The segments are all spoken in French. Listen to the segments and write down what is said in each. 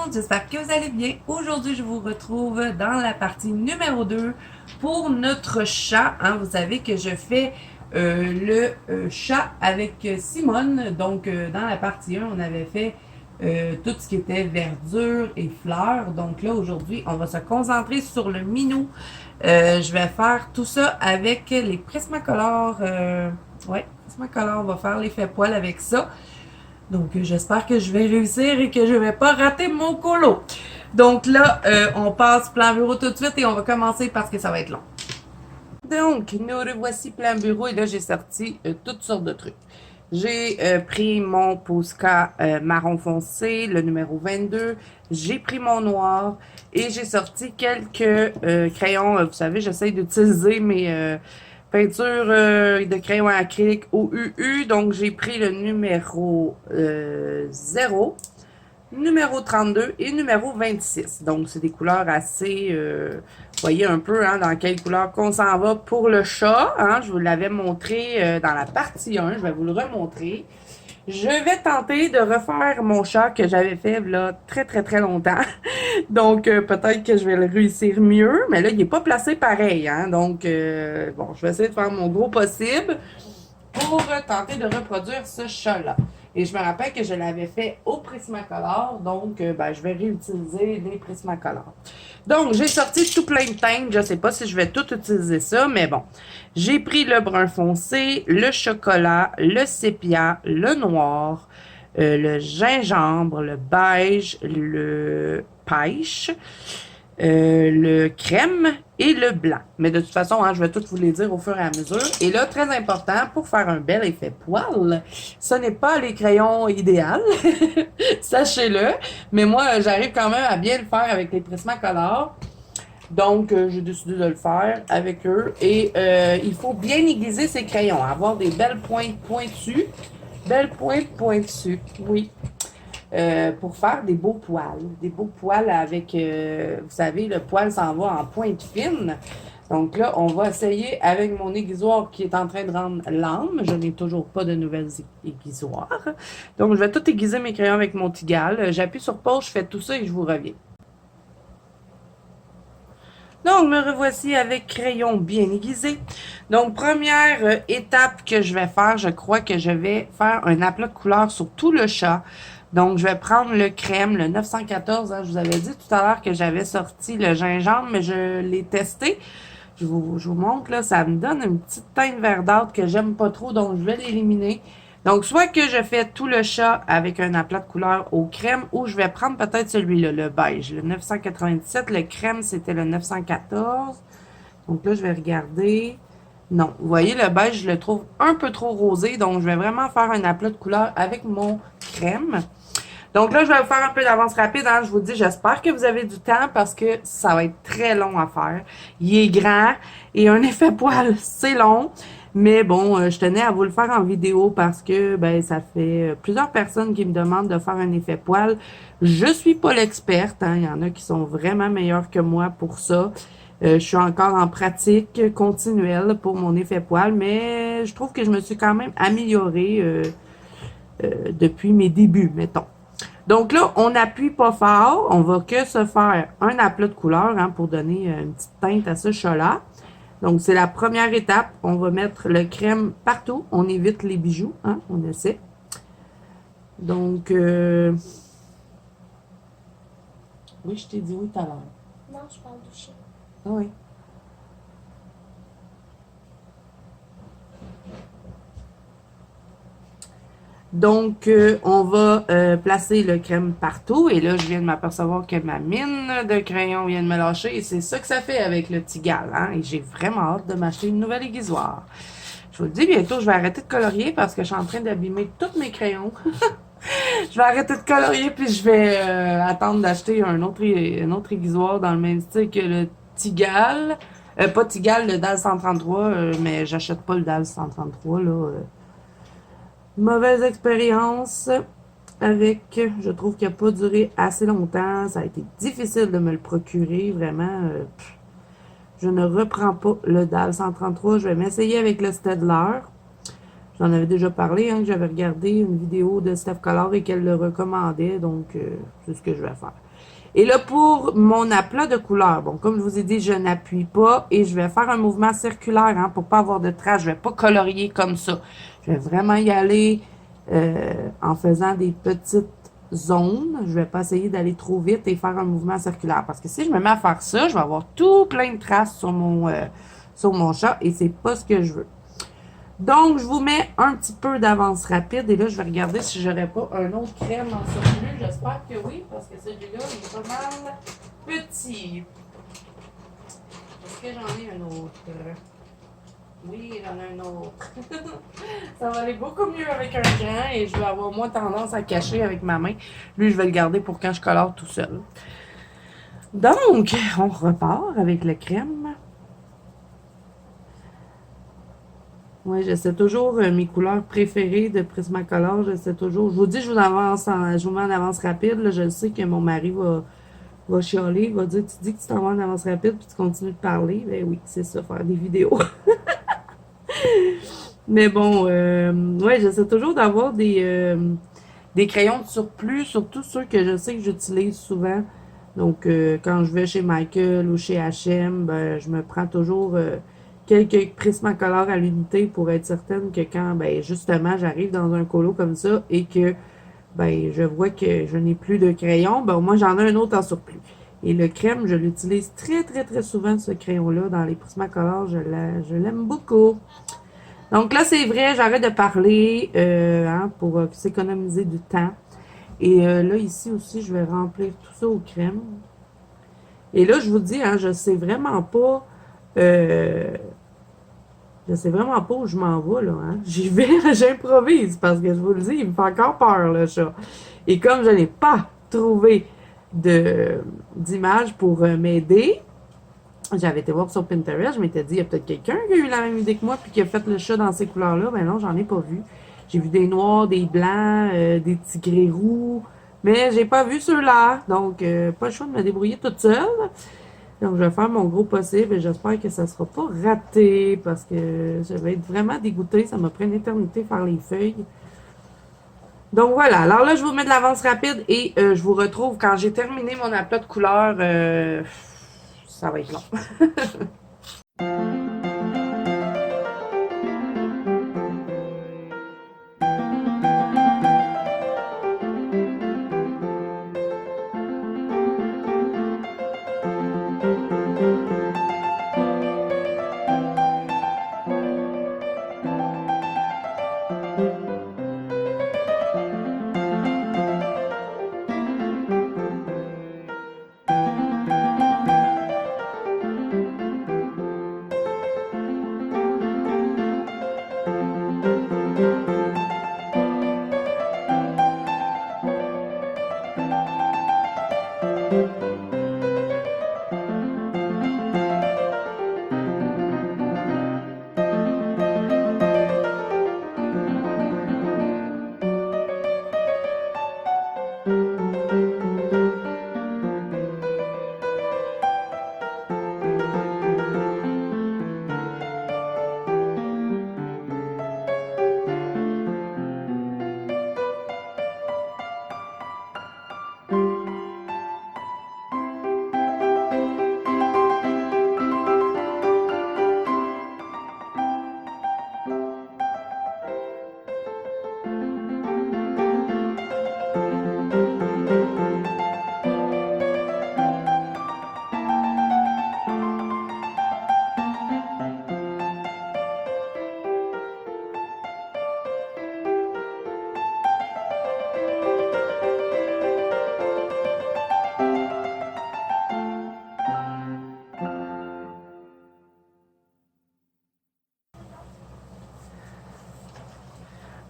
monde, j'espère que vous allez bien. Aujourd'hui, je vous retrouve dans la partie numéro 2 pour notre chat. Vous savez que je fais le chat avec Simone. Donc, dans la partie 1, on avait fait tout ce qui était verdure et fleurs. Donc là, aujourd'hui, on va se concentrer sur le minou. Je vais faire tout ça avec les Prismacolor. Prismacolor, on va faire l'effet poil avec ça. Donc, j'espère que je vais réussir et que je ne vais pas rater mon colo. Donc là, on passe plan bureau tout de suite et on va commencer parce que ça va être long. Donc, nous revoici plan bureau et là, j'ai sorti toutes sortes de trucs. J'ai pris mon Posca marron foncé, le numéro 22. J'ai pris mon noir et j'ai sorti quelques crayons. Vous savez, j'essaie d'utiliser mes peintures de crayon acrylique au UU. Donc, j'ai pris le numéro 0, numéro 32 et numéro 26. Donc, c'est des couleurs assez... vous voyez un peu dans quelle couleur qu'on s'en va pour le chat. Je vous l'avais montré dans la partie 1. Je vais vous le remontrer. Je vais tenter de refaire mon chat que j'avais fait là très très très longtemps. Donc peut-être que je vais le réussir mieux. Mais là, il n'est pas placé pareil. Donc bon, je vais essayer de faire mon gros possible pour tenter de reproduire ce chat-là. Et je me rappelle que je l'avais fait au Prismacolor, donc je vais réutiliser les Prismacolor. Donc, j'ai sorti tout plein de teintes. Je ne sais pas si je vais tout utiliser ça, mais bon. J'ai pris le brun foncé, le chocolat, le sépia, le noir, le gingembre, le beige, le pêche, le crème et le blanc. Mais de toute façon, je vais tout vous les dire au fur et à mesure. Et là, très important, pour faire un bel effet poil, ce n'est pas les crayons idéaux, sachez-le. Mais moi, j'arrive quand même à bien le faire avec les Prismacolor. Donc, j'ai décidé de le faire avec eux. Et il faut bien aiguiser ces crayons, avoir des belles pointes pointues. Belles pointes pointues, oui. Pour faire des beaux poils. Des beaux poils avec, vous savez, le poil s'en va en pointe fine. Donc là, on va essayer avec mon aiguisoire qui est en train de rendre l'âme. Je n'ai toujours pas de nouvelles aiguisoires. Donc, je vais tout aiguiser mes crayons avec mon Tigal. J'appuie sur pause, je fais tout ça et je vous reviens. Donc, me revoici avec crayon bien aiguisé. Donc, première étape que je vais faire, je crois que je vais faire un aplat de couleur sur tout le chat. Donc, je vais prendre le crème, le 914. Je vous avais dit tout à l'heure que j'avais sorti le gingembre, mais je l'ai testé. Je vous montre, là, ça me donne une petite teinte verdâtre que j'aime pas trop, donc je vais l'éliminer. Donc, soit que je fais tout le chat avec un aplat de couleur au crème, ou je vais prendre peut-être celui-là, le beige, le 997. Le crème, c'était le 914. Donc là, je vais regarder. Non, vous voyez, le beige, je le trouve un peu trop rosé, donc je vais vraiment faire un aplat de couleur avec mon crème. Donc là, je vais vous faire un peu d'avance rapide. Je vous dis, j'espère que vous avez du temps parce que ça va être très long à faire. Il est grand et un effet poil, c'est long. Mais bon, je tenais à vous le faire en vidéo parce que ça fait plusieurs personnes qui me demandent de faire un effet poil. Je suis pas l'experte. Il y en a qui sont vraiment meilleurs que moi pour ça. Je suis encore en pratique continuelle pour mon effet poil, mais je trouve que je me suis quand même améliorée depuis mes débuts, mettons. Donc là, on n'appuie pas fort. On va que se faire un aplat de couleur pour donner une petite teinte à ce chat-là. Donc, c'est la première étape. On va mettre le crème partout. On évite les bijoux. On essaie. Donc, oui, je t'ai dit oui tout à l'heure. Non, je parle du chien. Ah oui. Donc, on va placer le crème partout. Et là, je viens de m'apercevoir que ma mine de crayon vient de me lâcher. Et c'est ça que ça fait avec le Tigal. Et j'ai vraiment hâte de m'acheter une nouvelle aiguisoire. Je vous le dis, bientôt, je vais arrêter de colorier parce que je suis en train d'abîmer tous mes crayons. Je vais arrêter de colorier puis je vais attendre d'acheter un autre aiguisoire dans le même style que le Tigal. Pas Tigal, le DAL 133, mais j'achète pas le DAL 133, là. Mauvaise expérience avec, je trouve qu'il n'a pas duré assez longtemps. Ça a été difficile de me le procurer, vraiment. Je ne reprends pas le DAL 133. Je vais m'essayer avec le Staedtler. J'en avais déjà parlé, j'avais regardé une vidéo de Steph Color et qu'elle le recommandait, donc c'est ce que je vais faire. Et là, pour mon aplat de couleur, bon, comme je vous ai dit, je n'appuie pas et je vais faire un mouvement circulaire hein, pour pas avoir de traces. Je vais pas colorier comme ça. Je vais vraiment y aller en faisant des petites zones. Je vais pas essayer d'aller trop vite et faire un mouvement circulaire. Parce que si je me mets à faire ça, je vais avoir tout plein de traces sur mon chat et c'est pas ce que je veux. Donc, je vous mets un petit peu d'avance rapide. Et là, je vais regarder si j'aurais pas un autre crème en surplus. J'espère que oui, parce que celui-là, il est pas mal petit. Est-ce que j'en ai un autre? Oui, j'en ai un autre. Ça va aller beaucoup mieux avec un grand et je vais avoir moins tendance à cacher avec ma main. Lui, je vais le garder pour quand je colore tout seul. Donc, on repart avec le crème. Oui, j'essaie toujours mes couleurs préférées de Prismacolor. J'essaie toujours. Je vous dis, je vous mets en avance rapide. Là, je sais que mon mari va chialer. Il va dire, tu dis que tu t'en vas en avance rapide puis tu continues de parler. Ben oui, c'est ça, faire des vidéos. Mais bon, ouais, j'essaie toujours d'avoir des crayons de surplus, surtout ceux que je sais que j'utilise souvent. Donc, quand je vais chez Michael ou chez H&M, ben, je me prends toujours quelques Prismacolor à l'unité pour être certaine que quand, ben, justement, j'arrive dans un colo comme ça et que, ben, je vois que je n'ai plus de crayon, ben, moi, j'en ai un autre en surplus. Et le crème, je l'utilise très, très, très souvent, ce crayon-là, dans les Prismacolor. Je l'aime beaucoup. Donc là, c'est vrai, j'arrête de parler hein, pour s'économiser du temps. Et là, ici aussi, je vais remplir tout ça aux crèmes. Et là, je vous dis, hein, je sais vraiment pas où je m'en vais, là. Hein. J'y vais, j'improvise, parce que je vous le dis, il me fait encore peur, le chat. Et comme je n'ai pas trouvé d'image pour m'aider, j'avais été voir sur Pinterest, je m'étais dit, il y a peut-être quelqu'un qui a eu la même idée que moi puis qui a fait le chat dans ces couleurs-là. Ben non, j'en ai pas vu. J'ai vu des noirs, des blancs, des petits gris roux, mais j'ai pas vu ceux-là. Donc, pas le choix de me débrouiller toute seule. Donc, je vais faire mon gros possible et j'espère que ça sera pas raté parce que je vais être vraiment dégoûtée. Ça m'a pris une éternité faire les feuilles. Donc voilà, alors là, je vous mets de l'avance rapide et je vous retrouve quand j'ai terminé mon aplat de couleurs. Ça va être long.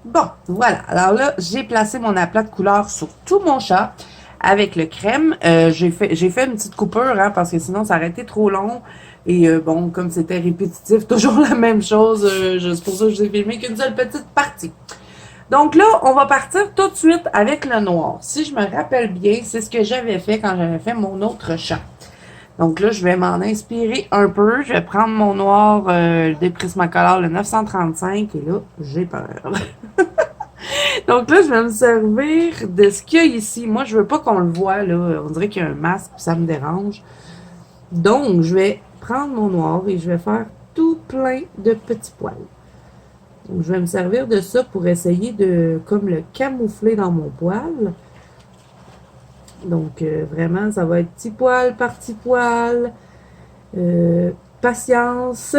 Bon, voilà. Alors là, j'ai placé mon aplat de couleur sur tout mon chat avec le crème. J'ai fait une petite coupure, hein, parce que sinon, ça aurait été trop long. Et bon, comme c'était répétitif, toujours la même chose, c'est pour ça que je n'ai filmé qu'une seule petite partie. Donc là, on va partir tout de suite avec le noir. Si je me rappelle bien, c'est ce que j'avais fait quand j'avais fait mon autre chat. Donc là, je vais m'en inspirer un peu. Je vais prendre mon noir des Prismacolor, le 935. Et là, j'ai peur. Donc là, je vais me servir de ce qu'il y a ici. Moi, je veux pas qu'on le voit, là. On dirait qu'il y a un masque, puis ça me dérange. Donc, je vais prendre mon noir et je vais faire tout plein de petits poils. Donc, je vais me servir de ça pour essayer de, comme le camoufler dans mon poil. Donc, vraiment, ça va être petit poil par petit poil. Patience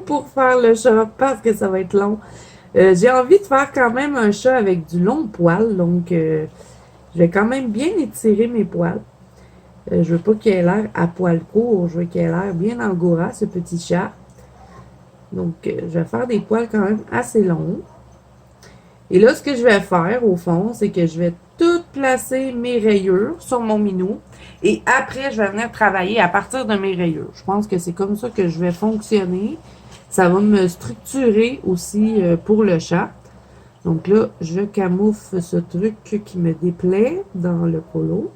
pour faire le chat parce que ça va être long. J'ai envie de faire quand même un chat avec du long poil. Donc, je vais quand même bien étirer mes poils. Je veux pas qu'il ait l'air à poil court. Je veux qu'il ait l'air bien angora, ce petit chat. Donc, je vais faire des poils quand même assez longs. Et là, ce que je vais faire, au fond, c'est que je vais tout placer mes rayures sur mon minou. Et après, je vais venir travailler à partir de mes rayures. Je pense que c'est comme ça que je vais fonctionner. Ça va me structurer aussi pour le chat. Donc là, je camoufle ce truc qui me déplaît dans le polo.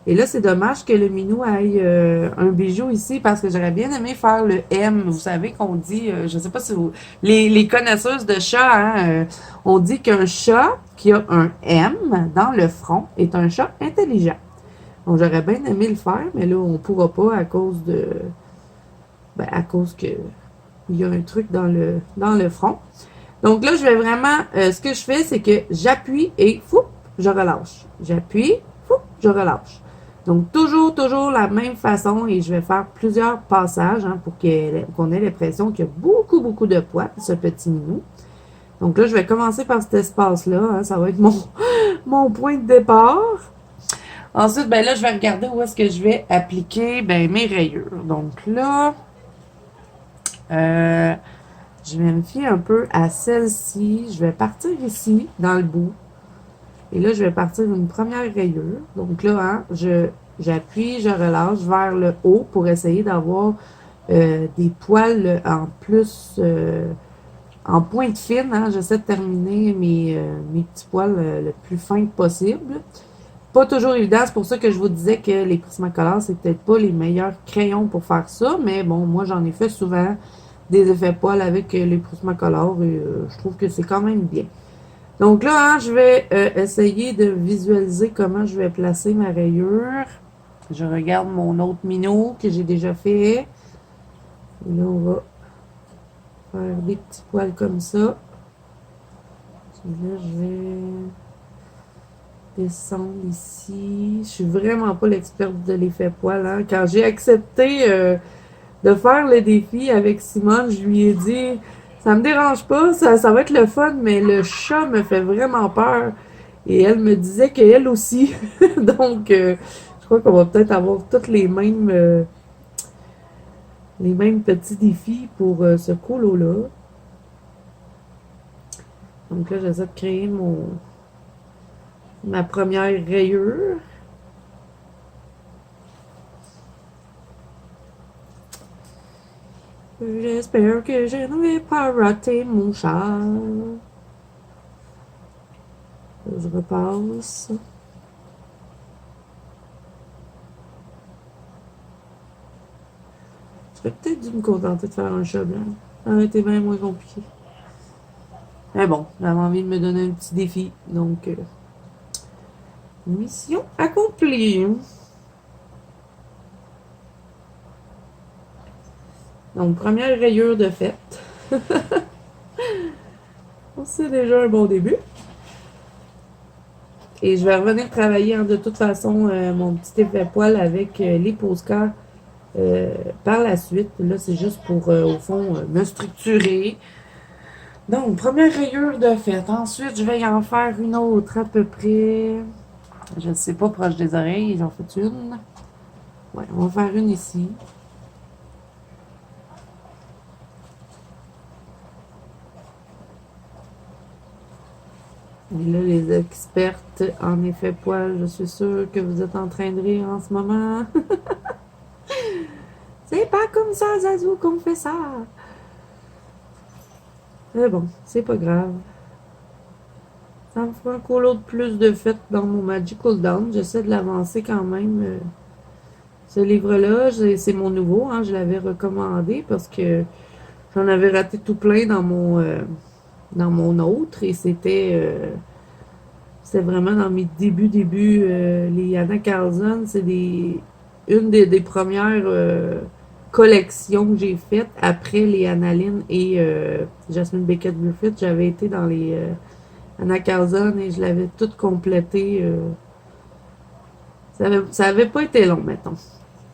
Et là, c'est dommage que le minou aille un bijou ici parce que j'aurais bien aimé faire le M. Vous savez qu'on dit, je ne sais pas si vous... Les connaisseuses de chats, hein, on dit qu'un chat qui a un M dans le front est un chat intelligent. Donc, j'aurais bien aimé le faire, mais là, on ne pourra pas à cause de... Ben, à cause que il y a un truc dans le front. Donc là, je vais vraiment... ce que je fais, c'est que j'appuie et fou, je relâche. J'appuie, fou, je relâche. Donc, toujours la même façon et je vais faire plusieurs passages hein, pour qu'on ait l'impression qu'il y a beaucoup de poids, ce petit minou. Donc là, je vais commencer par cet espace-là. Hein, ça va être mon point de départ. Ensuite, ben là, je vais regarder où est-ce que je vais appliquer ben, mes rayures. Donc là, je vais me fier un peu à celle-ci. Je vais partir ici, dans le bout. Et là, je vais partir d'une première rayure. Donc là, hein, j'appuie, je relâche vers le haut pour essayer d'avoir des poils en plus, en pointe fine. Hein. J'essaie de terminer mes petits poils le plus fin possible. Pas toujours évident, c'est pour ça que je vous disais que les Prismacolor, c'est peut-être pas les meilleurs crayons pour faire ça. Mais bon, moi, j'en ai fait souvent des effets poils avec les Prismacolor et je trouve que c'est quand même bien. Donc là, hein, je vais essayer de visualiser comment je vais placer ma rayure. Je regarde mon autre minot que j'ai déjà fait. Et là, on va faire des petits poils comme ça. Et là, je vais descendre ici. Je suis vraiment pas l'experte de l'effet poil. Hein. Quand j'ai accepté de faire le défi avec Simone, je lui ai dit... Ça me dérange pas, ça va être le fun, mais le chat me fait vraiment peur. Et elle me disait qu'elle aussi. Donc, je crois qu'on va peut-être avoir tous les mêmes petits défis pour ce colo-là. Donc là, j'essaie de créer ma première rayure. J'espère que je ne vais pas rater mon chat. Je repasse. J'aurais peut-être dû me contenter de faire un chat blanc. Ça aurait été bien moins compliqué. Mais bon, j'avais envie de me donner un petit défi. Donc, mission accomplie. Donc, première rayure de fête. C'est déjà un bon début. Et je vais revenir travailler de toute façon mon petit effet poil avec les Posca par la suite. Là, c'est juste pour, au fond, me structurer. Donc, première rayure de fête. Ensuite, je vais y en faire une autre à peu près. Je ne sais pas, proche des oreilles. J'en fais une. Ouais, on va faire une ici. Et là, les expertes en effet poil, je suis sûre que vous êtes en train de rire en ce moment. C'est pas comme ça, Zazou, qu'on fait ça. Mais bon, c'est pas grave. Ça me fera un colo de plus de fête dans mon Magical Down. J'essaie de l'avancer quand même. Ce livre-là, c'est mon nouveau. Hein, je l'avais recommandé parce que j'en avais raté tout plein dans dans mon autre et c'était vraiment dans mes débuts. Les Anna Carlson, c'est une des premières collections que j'ai faites après les Annalyn et Jasmine Beckett Griffith. J'avais été dans les Anna Carlson et je l'avais toute complétée. Ça avait pas été long, mettons.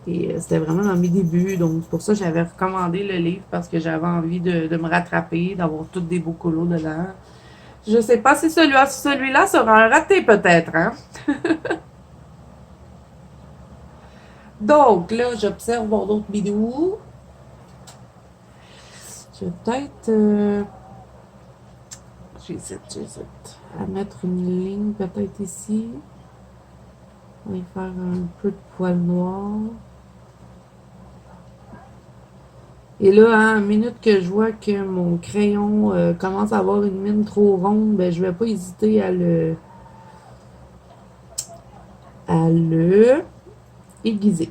Et c'était vraiment dans mes débuts, donc pour ça j'avais recommandé le livre parce que j'avais envie de me rattraper, d'avoir tous des beaux colos dedans. Je sais pas si celui-là sera un raté peut-être, hein? Donc là, j'observe mon autre vidéo. Je vais peut-être... j'hésite à mettre une ligne peut-être ici. On va y faire un peu de poil noir. Et là, à une minute que je vois que mon crayon commence à avoir une mine trop ronde, ben, je vais pas hésiter à le aiguiser.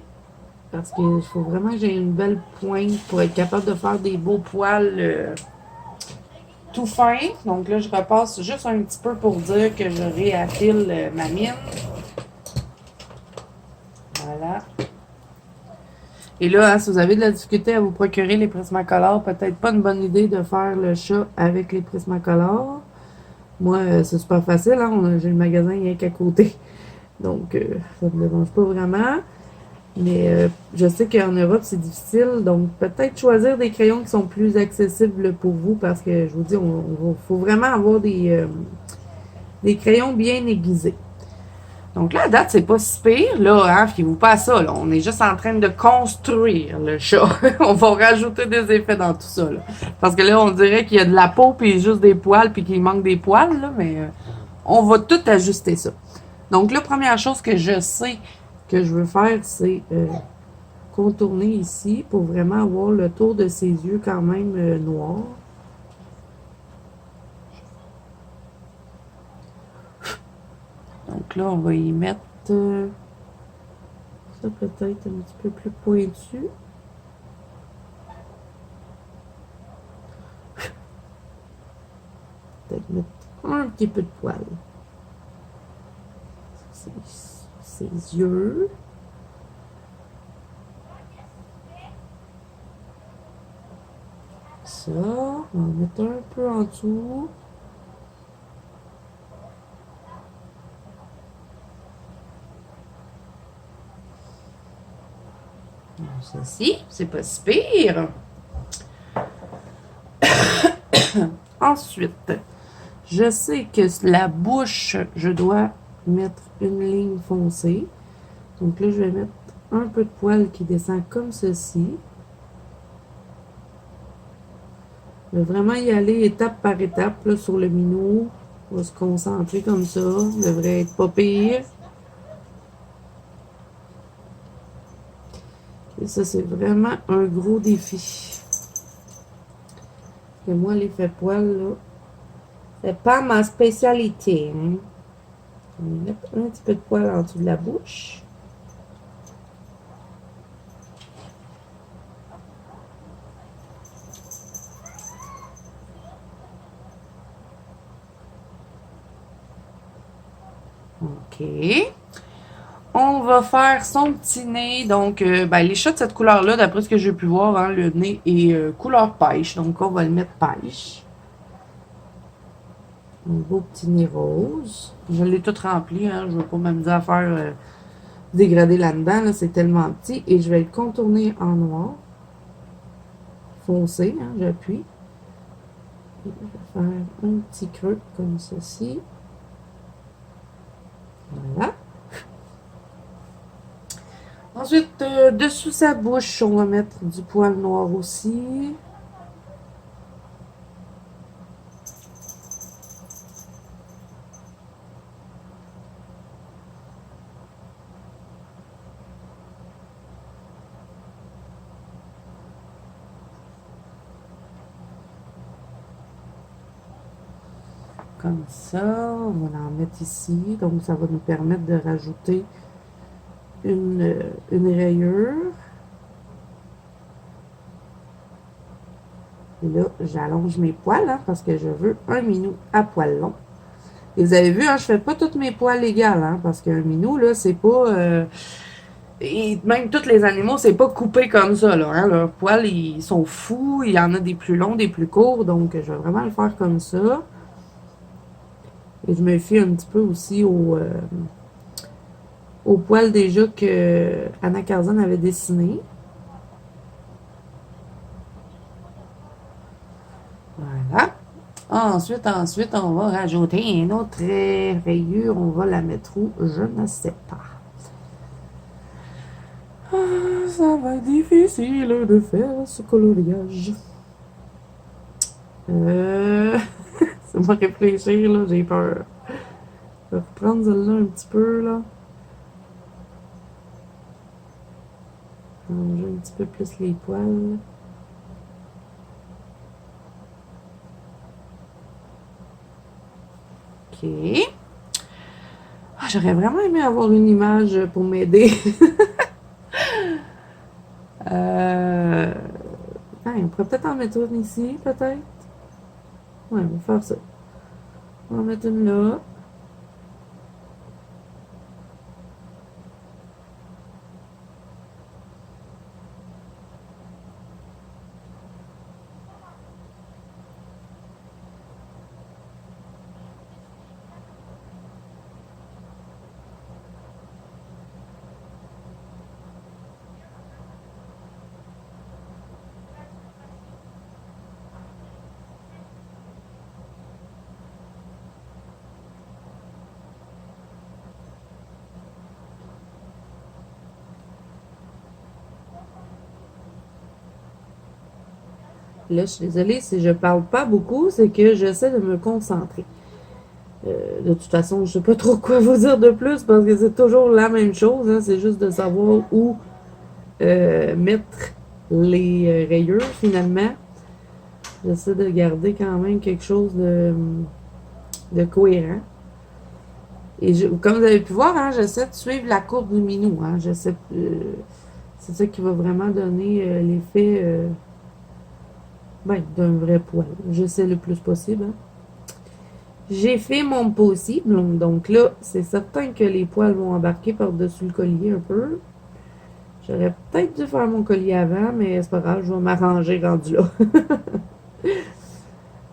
Parce qu'il faut vraiment que j'ai une belle pointe pour être capable de faire des beaux poils tout fins. Donc là, je repasse juste un petit peu pour dire que je réaffile ma mine. Voilà. Et là, hein, si vous avez de la difficulté à vous procurer les Prismacolor, peut-être pas une bonne idée de faire le chat avec les Prismacolor. Moi, c'est super facile, hein? J'ai le magasin rien qu'à côté. Donc, ça ne me dérange pas vraiment. Mais je sais qu'en Europe, c'est difficile. Donc, peut-être choisir des crayons qui sont plus accessibles pour vous parce que, je vous dis, il faut vraiment avoir des crayons bien aiguisés. Donc là, à date, c'est pas si pire, là, hein, fiez-vous pas à ça, là. On est juste en train de construire le chat. On va rajouter des effets dans tout ça, là. Parce que là, on dirait qu'il y a de la peau, puis juste des poils, puis qu'il manque des poils, là, mais on va tout ajuster ça. Donc la première chose que je sais que je veux faire, c'est contourner ici pour vraiment avoir le tour de ses yeux quand même noirs. Donc là, on va y mettre ça peut-être un petit peu plus pointu. Peut-être mettre un petit peu de poil. Ses yeux. Ça, on va en mettre un peu en dessous. Ceci, c'est pas si pire. Ensuite, je sais que la bouche, je dois mettre une ligne foncée. Donc là, je vais mettre un peu de poil qui descend comme ceci. Je vais vraiment y aller étape par étape là, sur le minou. On va se concentrer comme ça. Ça devrait être pas pire. Et ça, c'est vraiment un gros défi. Et moi, l'effet poil, là, c'est pas ma spécialité. Hein. On va mettre un petit peu de poil en dessous de la bouche. OK. On va faire son petit nez. Donc, les chats de cette couleur-là, d'après ce que j'ai pu voir, hein, le nez est couleur pêche. Donc, on va le mettre pêche. Un beau petit nez rose. Je l'ai tout rempli. Hein, je ne vais pas m'amuser à faire dégrader là-dedans. Là, c'est tellement petit. Et je vais le contourner en noir. Foncé. Hein, j'appuie. Et je vais faire un petit creux comme ceci. Voilà. Ensuite, dessous sa bouche, on va mettre du poil noir aussi. Comme ça, on va en mettre ici. Donc, ça va nous permettre de rajouter une rayure. Et là, j'allonge mes poils hein, parce que je veux un minou à poils longs. Et vous avez vu, hein, je fais pas tous mes poils égales, hein, parce qu'un minou, là, c'est pas... et même tous les animaux, c'est pas coupé comme ça, là. Hein, leurs poils, ils sont fous. Il y en a des plus longs, des plus courts. Donc, je vais vraiment le faire comme ça. Et je me fie un petit peu aussi au poil déjà que Anna Carzon avait dessiné. Voilà. Ensuite, on va rajouter une autre rayure. On va la mettre où? Je ne sais pas. Ah, ça va être difficile de faire ce coloriage. Ça m'a réfléchir, là, j'ai peur. Je vais reprendre celle-là un petit peu, là. Changer un petit peu plus les poils. OK. Ah, j'aurais vraiment aimé avoir une image pour m'aider. On pourrait peut-être en mettre une ici, peut-être. Ouais, on va faire ça. On va en mettre une là. Là, je suis désolée si je parle pas beaucoup, c'est que j'essaie de me concentrer. De toute façon, je sais pas trop quoi vous dire de plus parce que c'est toujours la même chose. Hein, c'est juste de savoir où mettre les rayures finalement. J'essaie de garder quand même quelque chose de cohérent. Et comme vous avez pu voir, hein, j'essaie de suivre la courbe du minou. Hein, c'est ça qui va vraiment donner l'effet d'un vrai poil. J'essaie le plus possible. Hein. J'ai fait mon possible. Donc là, c'est certain que les poils vont embarquer par-dessus le collier un peu. J'aurais peut-être dû faire mon collier avant, mais c'est pas grave, je vais m'arranger rendu là.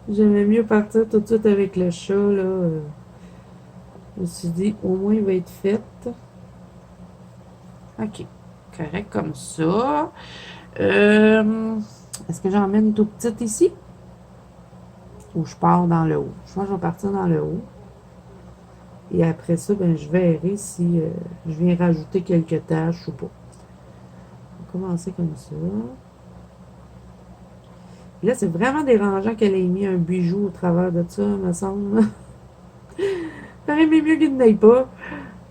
J'aimais mieux partir tout de suite avec le chat, là. Je me suis dit, au moins, il va être fait. OK. Correct comme ça. Est-ce que j'en mets une toute petite ici? Ou je pars dans le haut? Je pense que je vais partir dans le haut. Et après ça, ben, je verrai si je viens rajouter quelques taches ou pas. On va commencer comme ça. Et là, c'est vraiment dérangeant qu'elle ait mis un bijou au travers de ça, me semble. Ça aurait mieux qu'il n'aille pas.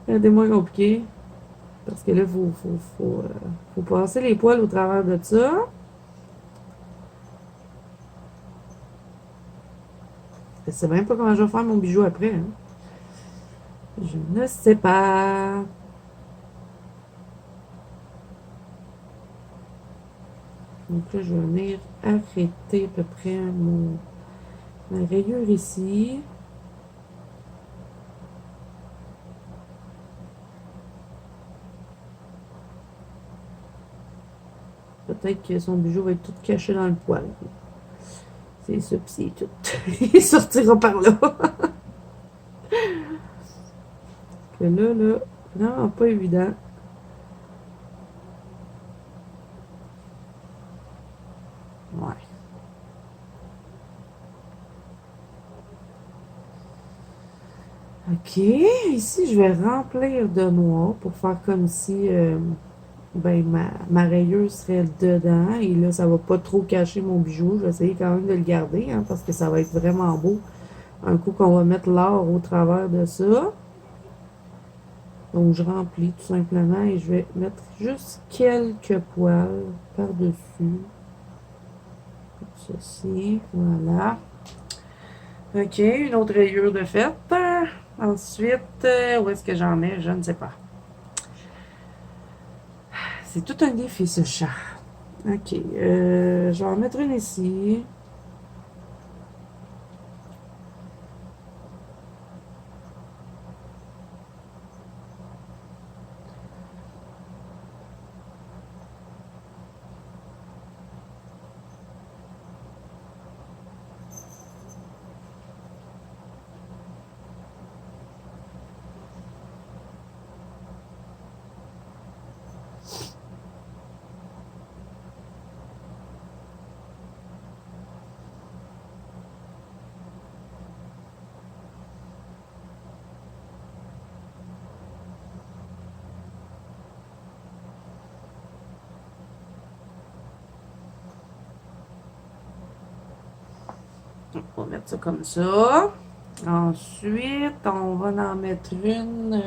C'est moins compliqué. Parce que là, il faut passer les poils au travers de ça. Je ne sais même pas comment je vais faire mon bijou après. Hein. Je ne sais pas. Donc là, je vais venir arrêter à peu près ma rayure ici. Peut-être que son bijou va être tout caché dans le poil. C'est ça, pis c'est tout. Il sortira par là. Que là, vraiment pas évident. Ouais. OK. Ici, je vais remplir de noir pour faire comme si ma rayure serait dedans. Et là, ça va pas trop cacher mon bijou. Je vais essayer quand même de le garder hein, parce que ça va être vraiment beau. Un coup qu'on va mettre l'or au travers de ça. Donc, je remplis tout simplement et je vais mettre juste quelques poils par-dessus. Comme ceci. Voilà. OK, une autre rayure de fête. Ensuite, où est-ce que j'en mets? Je ne sais pas. C'est tout un défi, ce chat. OK, je vais en mettre une ici. On va mettre ça comme ça. Ensuite, on va en mettre une.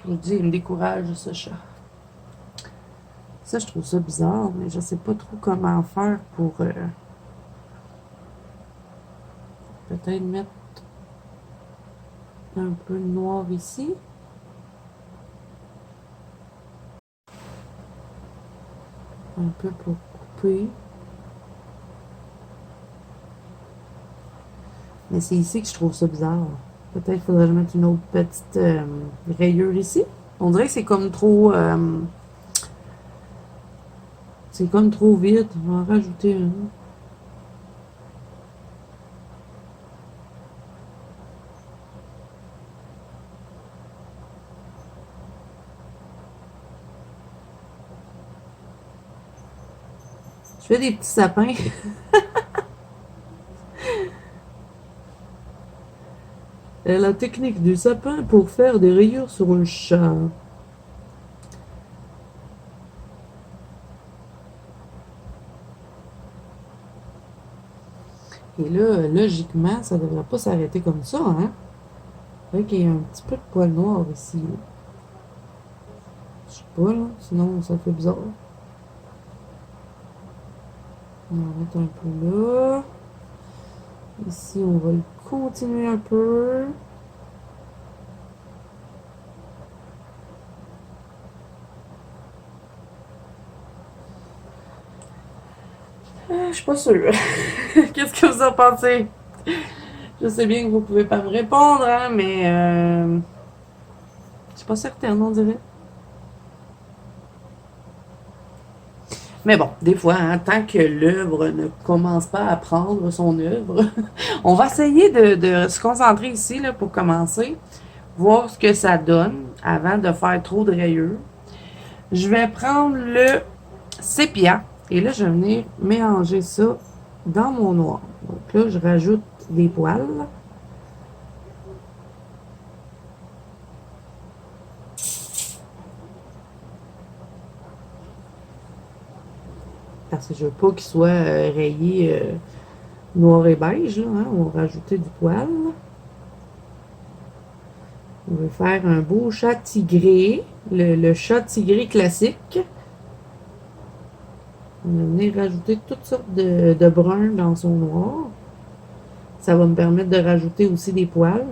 Je vous dis, il me décourage ce chat. Ça, je trouve ça bizarre, mais je sais pas trop comment faire pour peut-être mettre un peu de noir ici. Un peu pour couper. Mais c'est ici que je trouve ça bizarre. Peut-être faudrait que je mette une autre petite rayure ici. On dirait que c'est comme trop... c'est comme trop vite. On va en rajouter une. Je fais des petits sapins. La technique du sapin pour faire des rayures sur un chat. Et là, logiquement, ça devrait pas s'arrêter comme ça, hein? Fait qu'il y a un petit peu de poil noir ici. Je sais pas, là. Sinon, ça fait bizarre. On va mettre un peu là. Ici, on va le continuer un peu. Je suis pas sûre. Qu'est-ce que vous en pensez? Je sais bien que vous pouvez pas me répondre, hein, mais je suis pas certaine, on dirait. Mais bon, des fois, hein, tant que l'œuvre ne commence pas à prendre son œuvre, on va essayer de se concentrer ici là, pour commencer, voir ce que ça donne avant de faire trop de rayures. Je vais prendre le sépia et là, je vais venir mélanger ça dans mon noir. Donc là, je rajoute des poils. Parce que je veux pas qu'il soit rayé noir et beige. Là, hein. On va rajouter du poil. On va faire un beau chat tigré. Le chat tigré classique. On va venir rajouter toutes sortes de bruns dans son noir. Ça va me permettre de rajouter aussi des poils.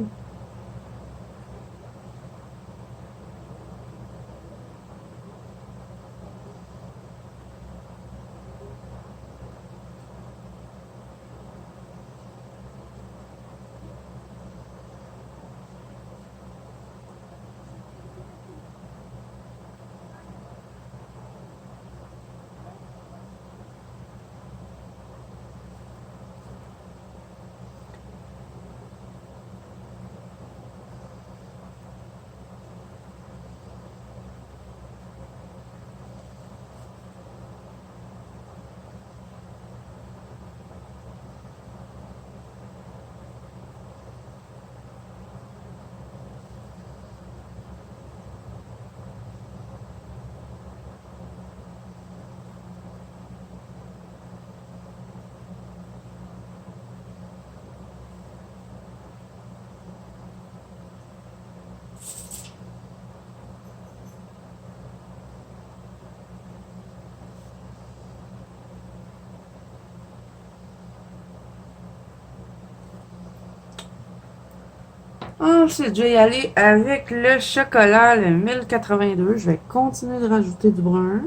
Ensuite, je vais y aller avec le chocolat, le 1082. Je vais continuer de rajouter du brun.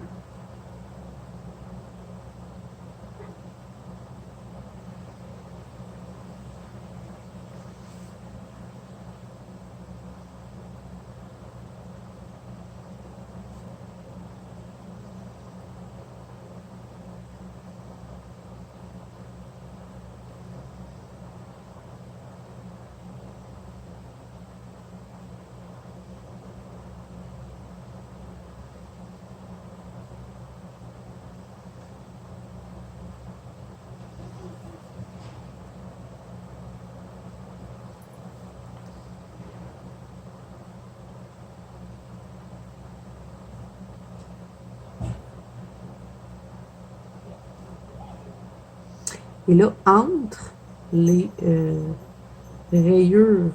Et là, entre les rayures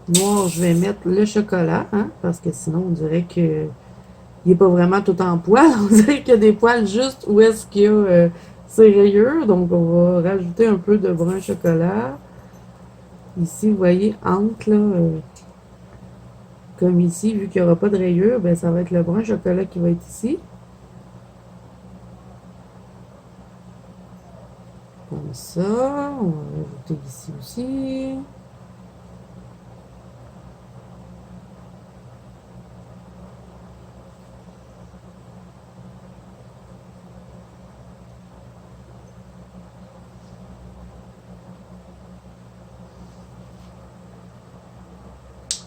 noires, je vais mettre le chocolat, hein, parce que sinon, on dirait que il n'est pas vraiment tout en poils. On dirait qu'il y a des poils juste où est-ce qu'il y a ces rayures. Donc, on va rajouter un peu de brun chocolat. Ici, vous voyez, entre, là, comme ici, vu qu'il n'y aura pas de rayures, ben, ça va être le brun chocolat qui va être ici. Comme ça. On va rajouter ici aussi.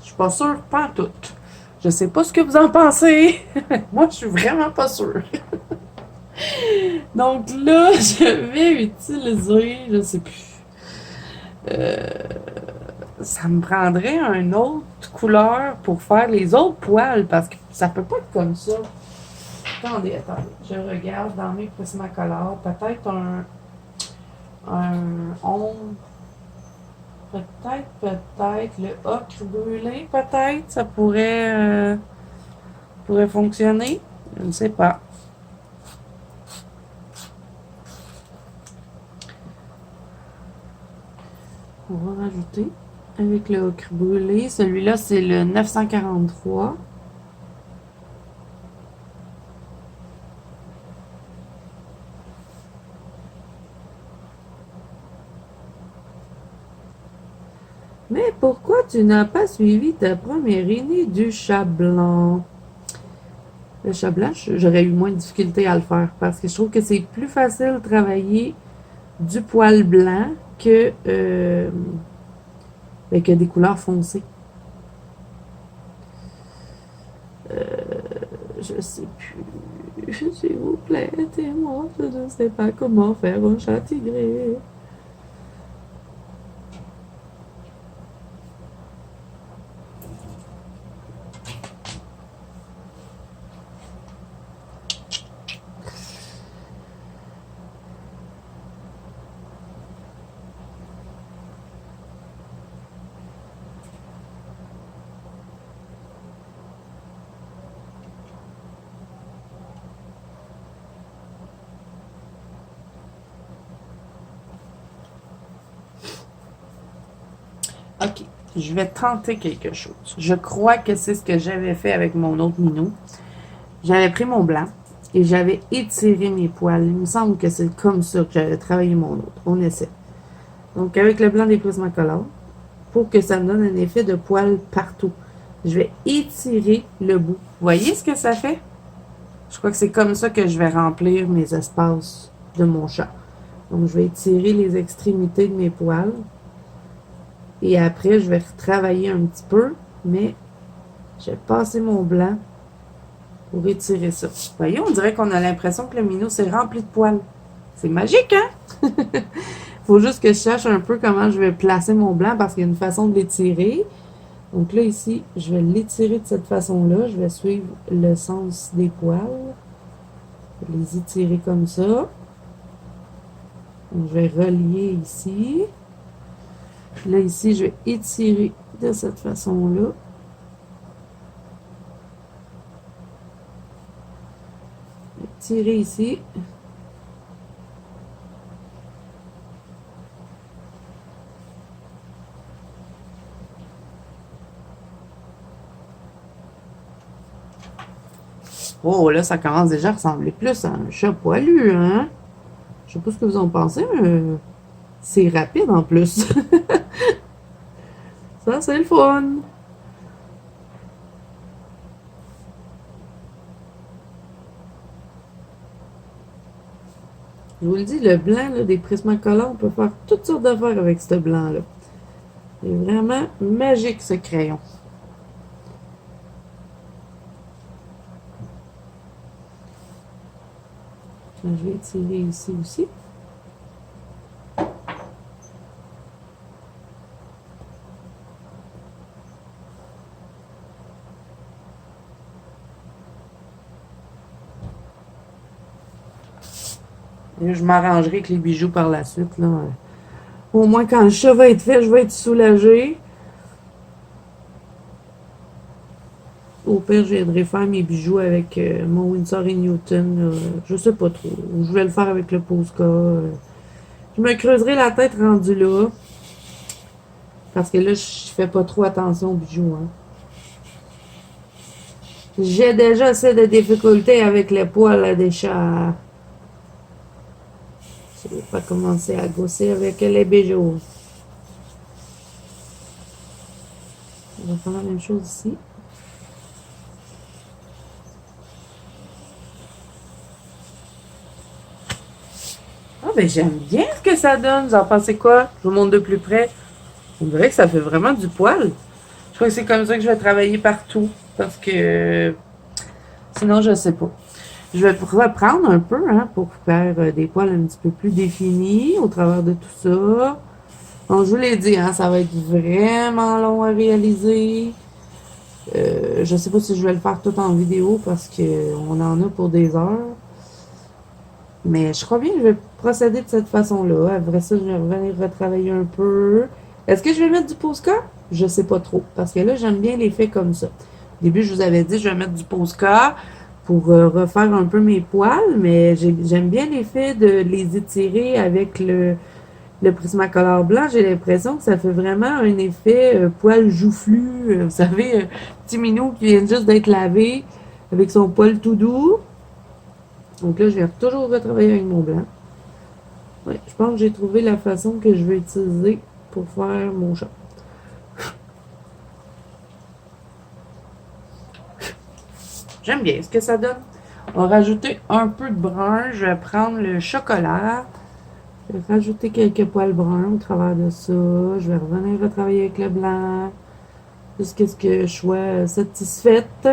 Je suis pas sûre, pas en tout. Je sais pas ce que vous en pensez. Moi, je suis vraiment pas sûre. Donc là, je vais utiliser, je sais plus. Ça me prendrait une autre couleur pour faire les autres poils parce que ça peut pas être comme ça. Attendez. Je regarde dans mes Prismacolor. Peut-être un ombre. Peut-être le ocre brûlé, peut-être. Ça pourrait fonctionner. Je ne sais pas. On va rajouter avec le ocre brûlé. Celui-là, c'est le 943. Mais pourquoi tu n'as pas suivi ta première aînée du chat blanc? Le chat blanc, j'aurais eu moins de difficulté à le faire parce que je trouve que c'est plus facile de travailler du poil blanc que des couleurs foncées. Je sais plus. S'il vous plaît, aidez-moi. Je ne sais pas comment faire un chat tigré. Ok, je vais tenter quelque chose. Je crois que c'est ce que j'avais fait avec mon autre minou. J'avais pris mon blanc et j'avais étiré mes poils. Il me semble que c'est comme ça que j'avais travaillé mon autre. On essaie. Donc, avec le blanc des Prismacolor, pour que ça me donne un effet de poils partout, je vais étirer le bout. Vous voyez ce que ça fait? Je crois que c'est comme ça que je vais remplir mes espaces de mon chat. Donc, je vais étirer les extrémités de mes poils. Et après, je vais retravailler un petit peu, mais je vais passer mon blanc pour étirer ça. Vous voyez, on dirait qu'on a l'impression que le minou s'est rempli de poils. C'est magique, hein? Faut juste que je cherche un peu comment je vais placer mon blanc parce qu'il y a une façon de l'étirer. Donc là, ici, je vais l'étirer de cette façon-là. Je vais suivre le sens des poils. Je vais les étirer comme ça. Donc, je vais relier ici. Là, ici, je vais étirer de cette façon-là. Étirer ici. Oh, là, ça commence déjà à ressembler plus à un chat poilu, hein? Je sais pas ce que vous en pensez, mais c'est rapide en plus. Ça, c'est le fun. Je vous le dis, le blanc là, des Prismacolor, on peut faire toutes sortes d'affaires avec ce blanc-là. C'est vraiment magique, ce crayon. Je vais étirer ici aussi. Je m'arrangerai avec les bijoux par la suite, là. Au moins, quand le chat va être fait, je vais être soulagée. Au pire, je viendrai faire mes bijoux avec mon Winsor & Newton. Je sais pas trop. Je vais le faire avec le Posca. Je me creuserai la tête rendu là. Parce que là, je fais pas trop attention aux bijoux. Hein. J'ai déjà assez de difficultés avec les poils des chats. Je vais pas commencer à gosser avec les bijoux. On va faire la même chose ici. Ah, ben j'aime bien ce que ça donne. Vous en pensez quoi? Je vous montre de plus près. On dirait que ça fait vraiment du poil. Je crois que c'est comme ça que je vais travailler partout. Parce que sinon, je sais pas. Je vais reprendre un peu hein, pour faire des poils un petit peu plus définis au travers de tout ça. Donc, je vous l'ai dit, hein, ça va être vraiment long à réaliser. Je sais pas si je vais le faire tout en vidéo parce qu'on en a pour des heures. Mais je crois bien que je vais procéder de cette façon-là. Après ça, je vais revenir retravailler un peu. Est-ce que je vais mettre du Posca? Je sais pas trop. Parce que là, j'aime bien l'effet comme ça. Au début, je vous avais dit, je vais mettre du Posca pour refaire un peu mes poils. Mais j'aime bien l'effet de les étirer avec le Prismacolor blanc. J'ai l'impression que ça fait vraiment un effet poil joufflu. Vous savez, petit minou qui vient juste d'être lavé avec son poil tout doux. Donc là, je vais toujours retravailler avec mon blanc. Ouais, je pense que j'ai trouvé la façon que je vais utiliser pour faire mon chat. J'aime bien ce que ça donne. On va rajouter un peu de brun. Je vais prendre le chocolat. Je vais rajouter quelques poils bruns au travers de ça. Je vais revenir retravailler avec le blanc. Jusqu'à ce que je sois satisfaite.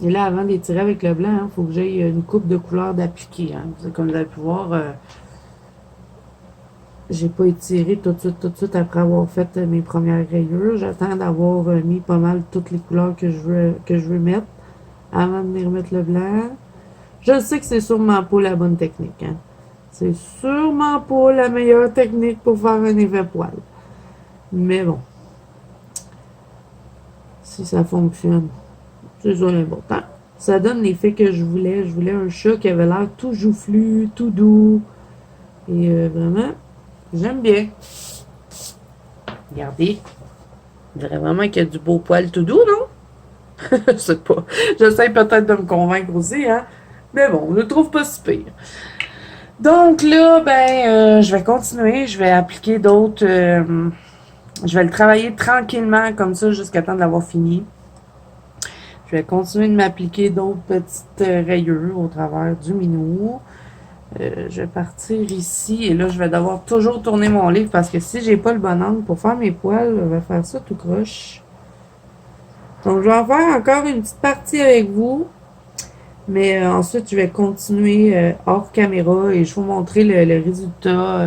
Et là, avant d'étirer avec le blanc, il faut que j'aille une coupe de couleur d'appliquer. Hein. Comme vous avez pu voir, j'ai pas étiré tout de suite après avoir fait mes premières rayures. J'attends d'avoir mis pas mal toutes les couleurs que je veux mettre avant de venir mettre le blanc. Je sais que c'est sûrement pas la bonne technique. Hein. C'est sûrement pas la meilleure technique pour faire un effet poil. Mais bon, si ça fonctionne, c'est ça l'important. Ça donne l'effet que je voulais. Je voulais un chat qui avait l'air tout joufflu, tout doux. Et vraiment, j'aime bien. Regardez. Je dirais vraiment qu'il y a du beau poil tout doux, non? Je sais pas. J'essaie peut-être de me convaincre aussi, hein. Mais bon, je le trouve pas si pire. Donc là, je vais continuer. Je vais appliquer d'autres... je vais le travailler tranquillement, comme ça, jusqu'à temps de l'avoir fini. Je vais continuer de m'appliquer d'autres petites rayures au travers du minou. Je vais partir ici et là, je vais devoir toujours tourner mon livre parce que si j'ai pas le bon angle pour faire mes poils, je vais faire ça tout croche. Donc, je vais en faire encore une petite partie avec vous. Mais ensuite, je vais continuer hors caméra et je vais vous montrer le résultat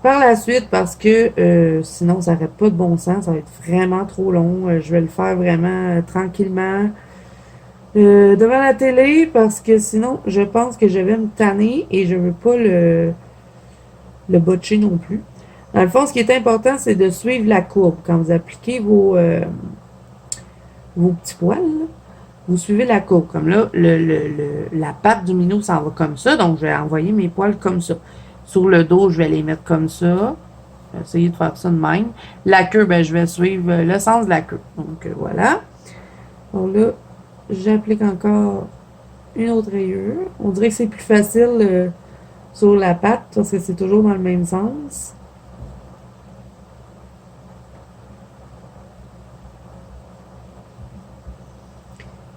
par la suite parce que sinon, ça n'aurait pas de bon sens. Ça va être vraiment trop long. Je vais le faire vraiment tranquillement devant la télé parce que sinon, je pense que je vais me tanner et je veux pas le botcher non plus. Dans le fond, ce qui est important, c'est de suivre la courbe. Quand vous appliquez vos petits poils, là, vous suivez la courbe. Comme là, la patte du minou s'en va comme ça. Donc, je vais envoyer mes poils comme ça. Sur le dos, je vais les mettre comme ça. Je vais essayer de faire ça de même. La queue, je vais suivre le sens de la queue. Donc, voilà. Donc là, j'applique encore une autre rayure. On dirait que c'est plus facile sur la patte parce que c'est toujours dans le même sens.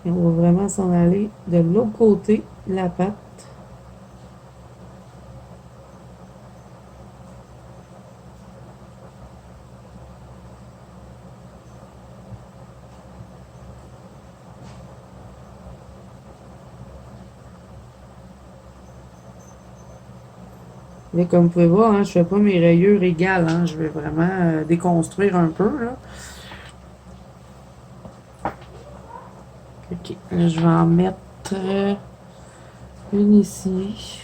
Et on va vraiment s'en aller de l'autre côté, la patte. Mais comme vous pouvez voir, hein, je fais pas mes rayures égales. Hein, je vais vraiment déconstruire un peu. Là. Ok, là, je vais en mettre une ici.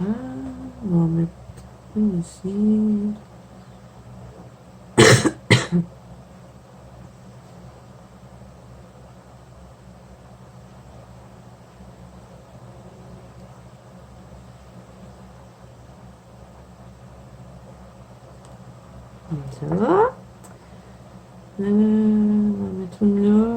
Ah, on va en mettre une ici. Ça va. On va mettre une là.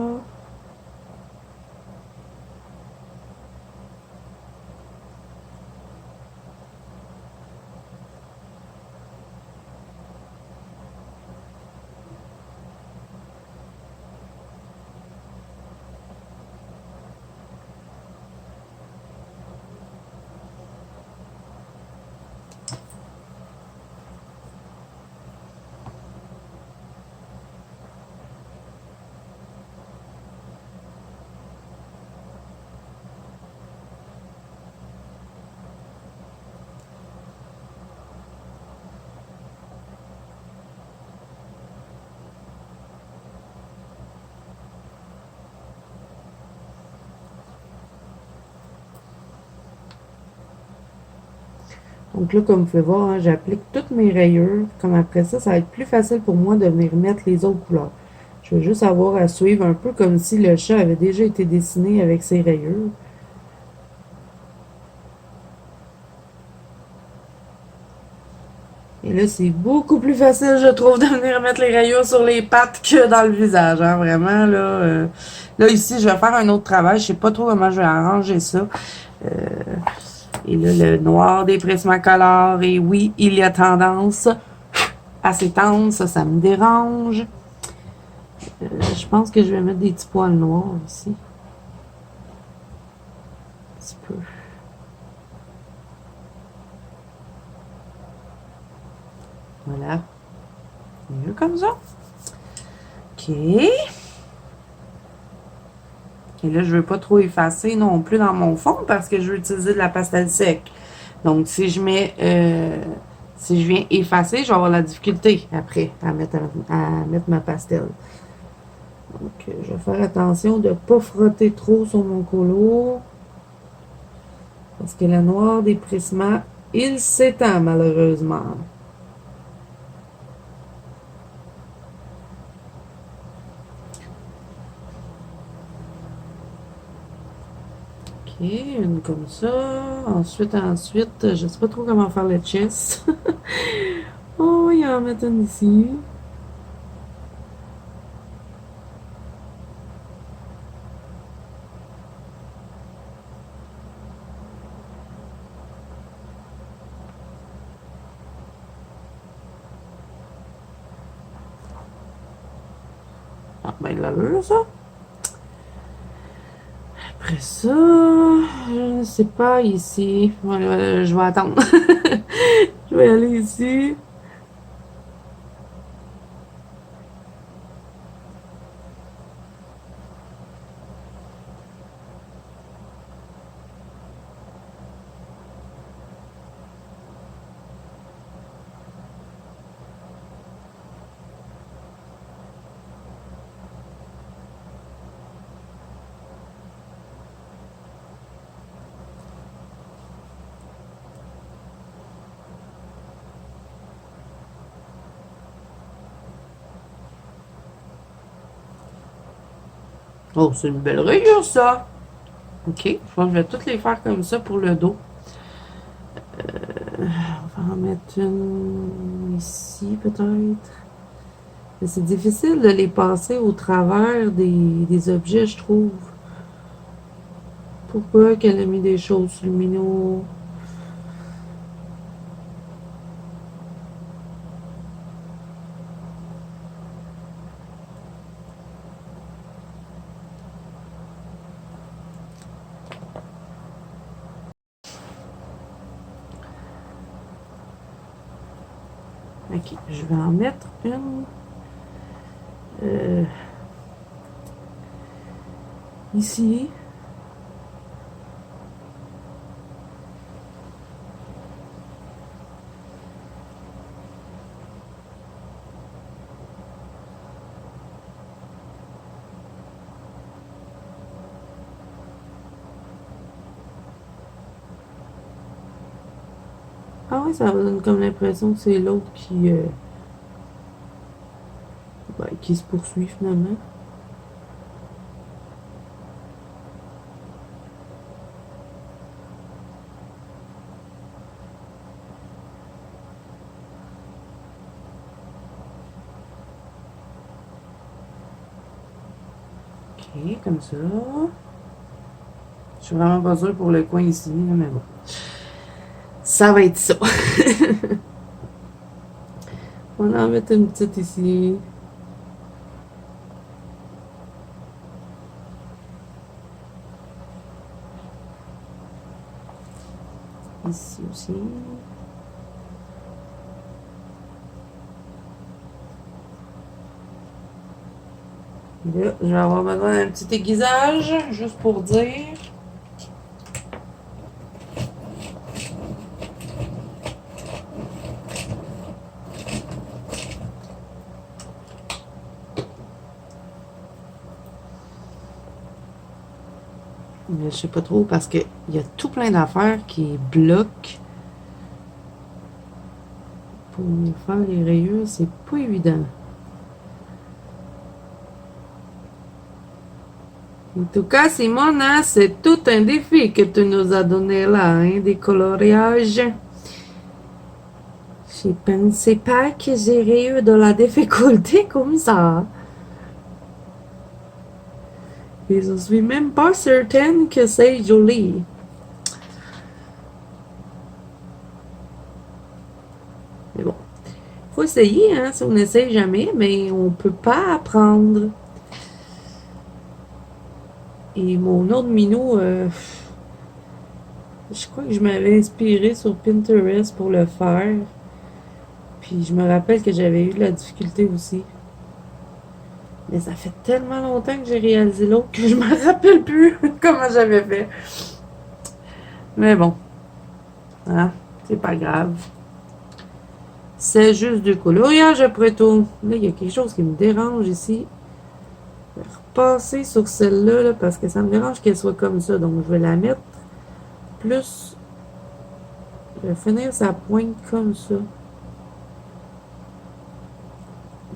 Donc là, comme vous pouvez voir, hein, j'applique toutes mes rayures. Comme après ça, ça va être plus facile pour moi de venir mettre les autres couleurs. Je vais juste avoir à suivre un peu comme si le chat avait déjà été dessiné avec ses rayures. Et là, c'est beaucoup plus facile, je trouve, de venir mettre les rayures sur les pattes que dans le visage. Hein, vraiment, là. Là, ici, je vais faire un autre travail. Je sais pas trop comment je vais arranger ça. Et là, le noir des Prismacolor. Et oui, il y a tendance à s'étendre. Ça me dérange. Je pense que je vais mettre des petits poils noirs ici. Un petit peu. Voilà. Mieux comme ça. OK. Et là, je ne veux pas trop effacer non plus dans mon fond parce que je veux utiliser de la pastel sec. Donc, si je mets... si je viens effacer, je vais avoir la difficulté après à mettre ma pastel. Donc, je vais faire attention de ne pas frotter trop sur mon colo. Parce que le noir des prismas, il s'étend malheureusement. Ok, une comme ça. Ensuite, je sais pas trop comment faire le chest. Oh, il y en mettre une ici. Ah, ben là, ça. Après ça, je ne sais pas ici. Voilà, je vais attendre. Je vais aller ici. Oh, c'est une belle rayure, ça! Ok, je pense que je vais toutes les faire comme ça pour le dos. On va en mettre une ici, peut-être. C'est difficile de les passer au travers des objets, je trouve. Pourquoi qu'elle a mis des choses lumineuses? Ok, je vais en mettre une ici. Ah oui, ça me donne comme l'impression que c'est l'autre qui se poursuit finalement. Ok, comme ça. Je suis vraiment pas sûre pour le coin ici, mais bon. Ça va être ça. On va en mettre une petite ici. Ici aussi. Là, je vais avoir besoin d'un petit aiguisage, juste pour dire. Mais je sais pas trop parce que il y a tout plein d'affaires qui bloquent. Pour faire les rayures, c'est pas évident. En tout cas, Simone, hein, c'est tout un défi que tu nous as donné là, hein, des coloriages. Je pensais pas que j'aurais eu de la difficulté comme ça. Et je suis même pas certaine que c'est joli. Mais bon, faut essayer, hein, si on n'essaye jamais, mais on peut pas apprendre. Et mon autre minou, je crois que je m'avais inspiré sur Pinterest pour le faire. Puis je me rappelle que j'avais eu de la difficulté aussi. Mais ça fait tellement longtemps que j'ai réalisé l'autre que je me rappelle plus comment j'avais fait. Mais bon, hein, c'est pas grave. C'est juste du coloriage après tout. Là, il y a quelque chose qui me dérange ici. Je vais repasser sur celle-là là, parce que ça me dérange qu'elle soit comme ça. Donc, je vais la mettre plus. Je vais finir sa pointe comme ça.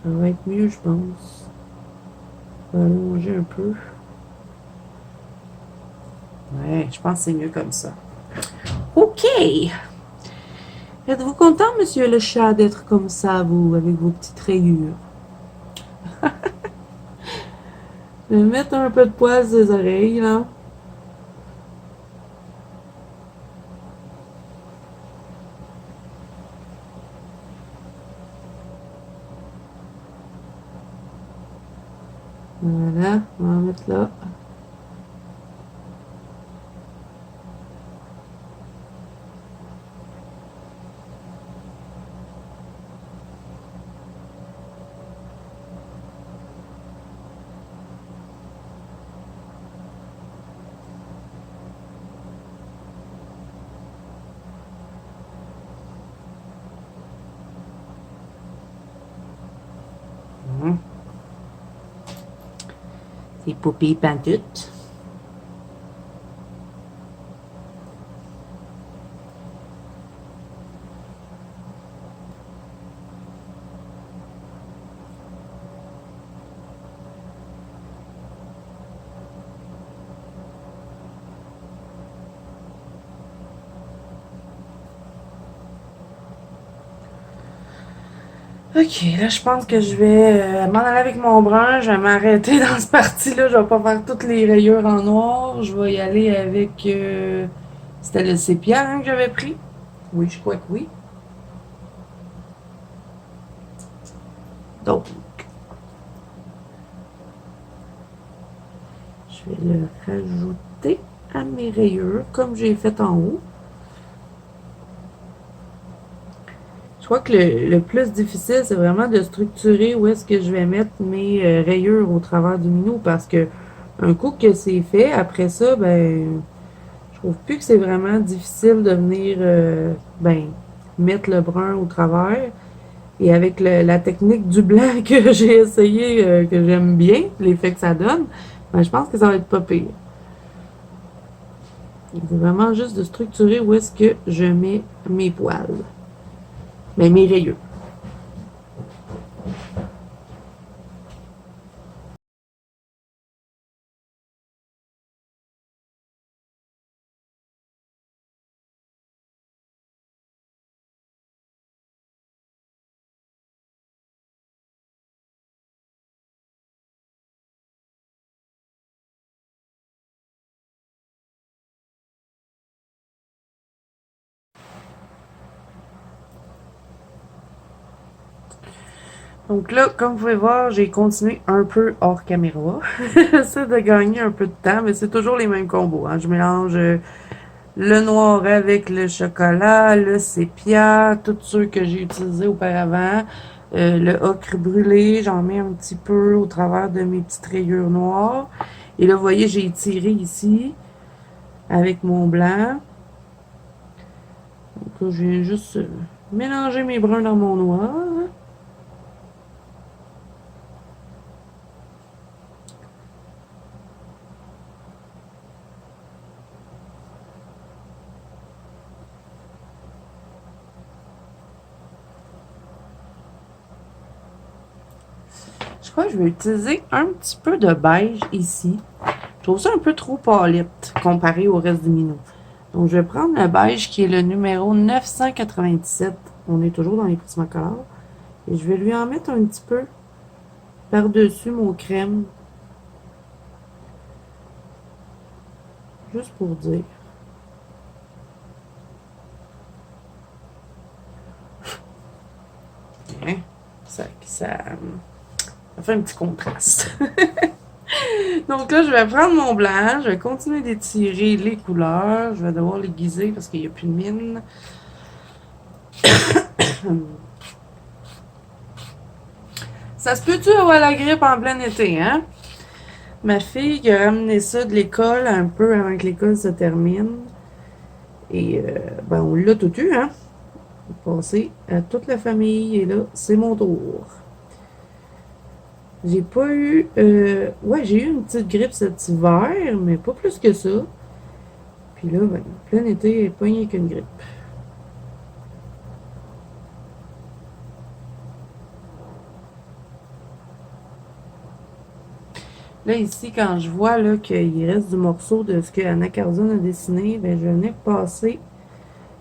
Ça va être mieux, je pense. Je vais allonger un peu. Ouais, je pense que c'est mieux comme ça. OK! Êtes-vous content, monsieur le chat, d'être comme ça, vous, avec vos petites rayures? Je vais mettre un peu de poils sur les oreilles, là. Voilà, on va en mettre là. C'est poupées pantoute. Ok, là, je pense que je vais m'en aller avec mon brun. Je vais m'arrêter dans ce parti-là. Je vais pas faire toutes les rayures en noir. Je vais y aller avec... c'était le sépia hein, que j'avais pris. Oui, je crois que oui. Donc, je vais le rajouter à mes rayures comme j'ai fait en haut. Je crois que le plus difficile, c'est vraiment de structurer où est-ce que je vais mettre mes rayures au travers du minou parce que un coup que c'est fait, après ça, ben, je trouve plus que c'est vraiment difficile de venir, ben, mettre le brun au travers. Et avec la technique du blanc que j'ai essayé, que j'aime bien, l'effet que ça donne, ben, je pense que ça va être pas pire. C'est vraiment juste de structurer où est-ce que je mets mes poils. Ben, mes rayures. Donc là, comme vous pouvez voir, j'ai continué un peu hors caméra. J'essaie de gagner un peu de temps, mais c'est toujours les mêmes combos. Hein. Je mélange le noir avec le chocolat, le sépia, tous ceux que j'ai utilisés auparavant. Le ocre brûlé, j'en mets un petit peu au travers de mes petites rayures noires. Et là, vous voyez, j'ai étiré ici avec mon blanc. Donc là, je viens juste mélanger mes bruns dans mon noir. Je crois que je vais utiliser un petit peu de beige ici. Je trouve ça un peu trop pâlette comparé au reste du minou. Donc, je vais prendre le beige qui est le numéro 997. On est toujours dans les Prismacolor. Et je vais lui en mettre un petit peu par-dessus mon crème. Juste pour dire. Hein? Ça fait un petit contraste. Donc là, je vais prendre mon blanc, je vais continuer d'étirer les couleurs. Je vais devoir l'aiguiser parce qu'il n'y a plus de mine. Ça se peut-tu avoir la grippe en plein été, hein? Ma fille qui a ramené ça de l'école un peu avant que l'école se termine. Et ben on l'a tout eu, hein? Passé à toute la famille et là, c'est mon tour. J'ai pas eu... ouais, j'ai eu une petite grippe cet hiver, mais pas plus que ça. Puis là, ben, plein été, pas rien qu'une grippe. Là, ici, quand je vois là qu'il reste du morceau de ce que Anna Carzon a dessiné, ben, je venais passer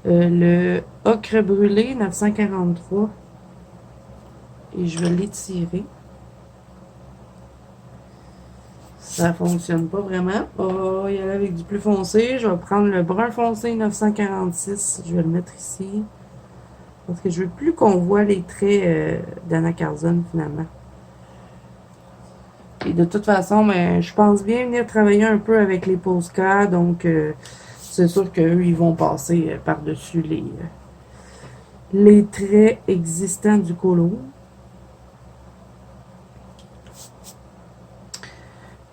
le ocre brûlé 943 et je vais l'étirer. Ça fonctionne pas vraiment. Oh, y aller avec du plus foncé. Je vais prendre le brun foncé 946. Je vais le mettre ici. Parce que je veux plus qu'on voit les traits d'Anna Carzon finalement. Et de toute façon, ben, je pense bien venir travailler un peu avec les Posca. Donc, c'est sûr qu'eux, ils vont passer par-dessus les traits existants du colo.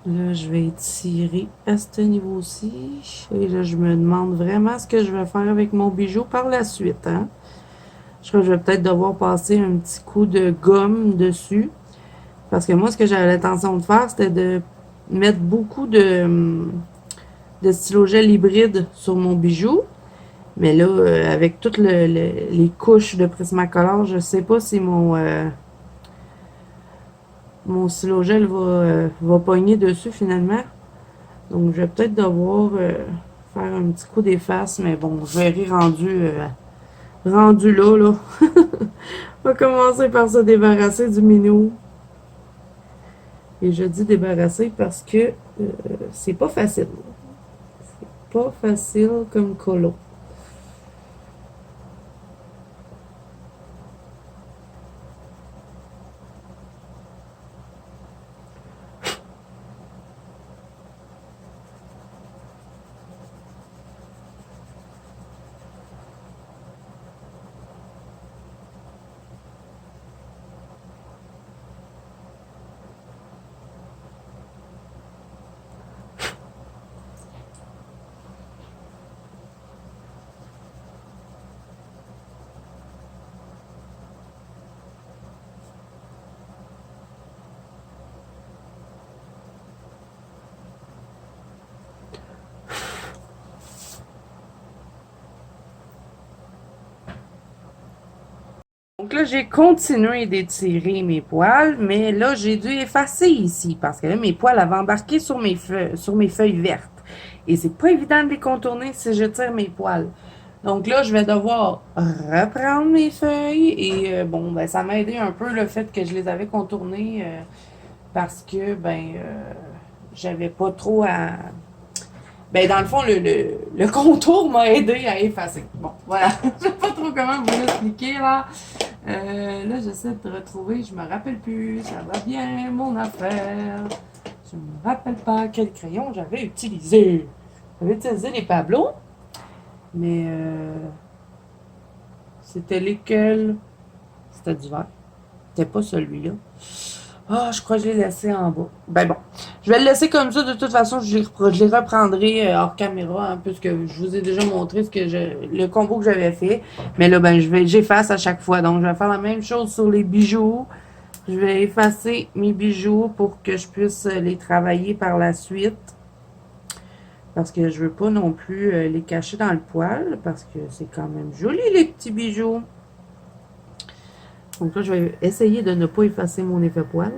Là, je vais étirer à ce niveau-ci. Et là, je me demande vraiment ce que je vais faire avec mon bijou par la suite. Hein? Je crois que je vais peut-être devoir passer un petit coup de gomme dessus. Parce que moi, ce que j'avais l'intention de faire, c'était de mettre beaucoup de stylo gel hybride sur mon bijou. Mais là, avec toutes les couches de Prismacolor, je sais pas si mon stylo gel va pogner dessus finalement. Donc, je vais peut-être devoir faire un petit coup d'efface, mais bon, je verrai rendu rendu là, là. On va commencer par se débarrasser du minou. Et je dis débarrasser parce que c'est pas facile. C'est pas facile comme colo. Donc là, j'ai continué d'étirer mes poils, mais là, j'ai dû effacer ici parce que là, mes poils avaient embarqué sur mes feuilles vertes. Et c'est pas évident de les contourner si je tire mes poils. Donc là, je vais devoir reprendre mes feuilles et bon, ben, ça m'a aidé un peu le fait que je les avais contournées parce que, ben, j'avais pas trop à. Ben, dans le fond, le contour m'a aidé à effacer. Bon, voilà. Je sais pas trop comment vous l'expliquer, là. Là, j'essaie de retrouver. Je me rappelle plus. Ça va bien, mon affaire. Je me rappelle pas quel crayon j'avais utilisé. J'avais utilisé les Pablo. Mais c'était lesquels? C'était du vert. C'était pas celui-là. Ah, je crois que je l'ai laissé en bas. Ben bon, je vais le laisser comme ça. De toute façon, je les reprendrai hors caméra, hein, puisque je vous ai déjà montré le combo que j'avais fait. Mais là, ben, j'efface à chaque fois. Donc, je vais faire la même chose sur les bijoux. Je vais effacer mes bijoux pour que je puisse les travailler par la suite. Parce que je veux pas non plus les cacher dans le poil, parce que c'est quand même joli, les petits bijoux. Donc là, je vais essayer de ne pas effacer mon effet poil.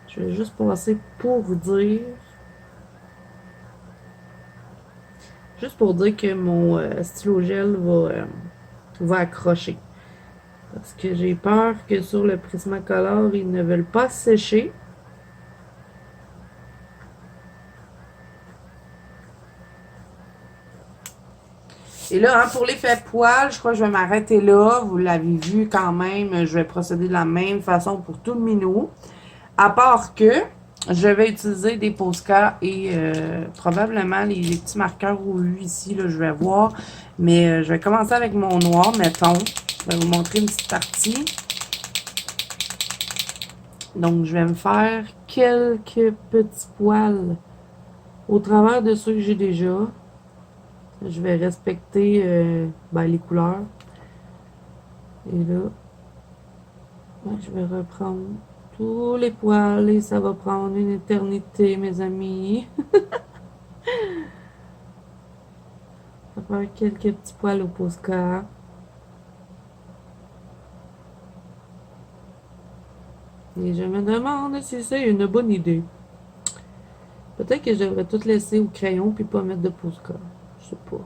Je vais juste passer pour vous dire. Juste pour dire que mon stylo gel va accrocher. Parce que j'ai peur que sur le Prismacolor, ils ne veulent pas sécher. Et là, hein, pour l'effet poil, je crois que je vais m'arrêter là. Vous l'avez vu quand même. Je vais procéder de la même façon pour tout le minou. À part que je vais utiliser des Posca et probablement les petits marqueurs au U ici, là, je vais voir. Mais je vais commencer avec mon noir, mettons. Je vais vous montrer une petite partie. Donc, je vais me faire quelques petits poils au travers de ceux que j'ai déjà. Je vais respecter ben, les couleurs. Et là, je vais reprendre tous les poils et ça va prendre une éternité, mes amis. Je vais faire quelques petits poils au Posca. Et je me demande si c'est une bonne idée. Peut-être que je devrais tout laisser au crayon puis pas mettre de Posca. Je sais pas.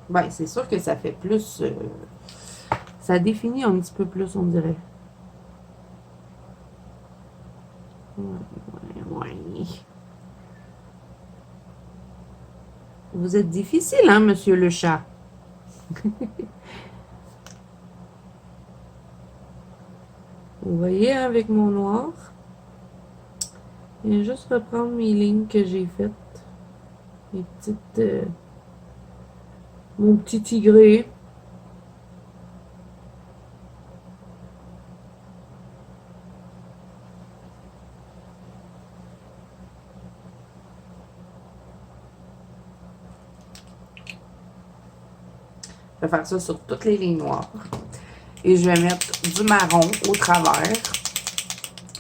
Ben, c'est sûr que ça fait plus. Ça définit un petit peu plus, on dirait. Ouais. Vous êtes difficile, hein, monsieur le chat? Vous voyez, hein, avec mon noir. Je vais juste reprendre mes lignes que j'ai faites. Les petites. Mon petit tigré. Je vais faire ça sur toutes les lignes noires. Et je vais mettre du marron au travers.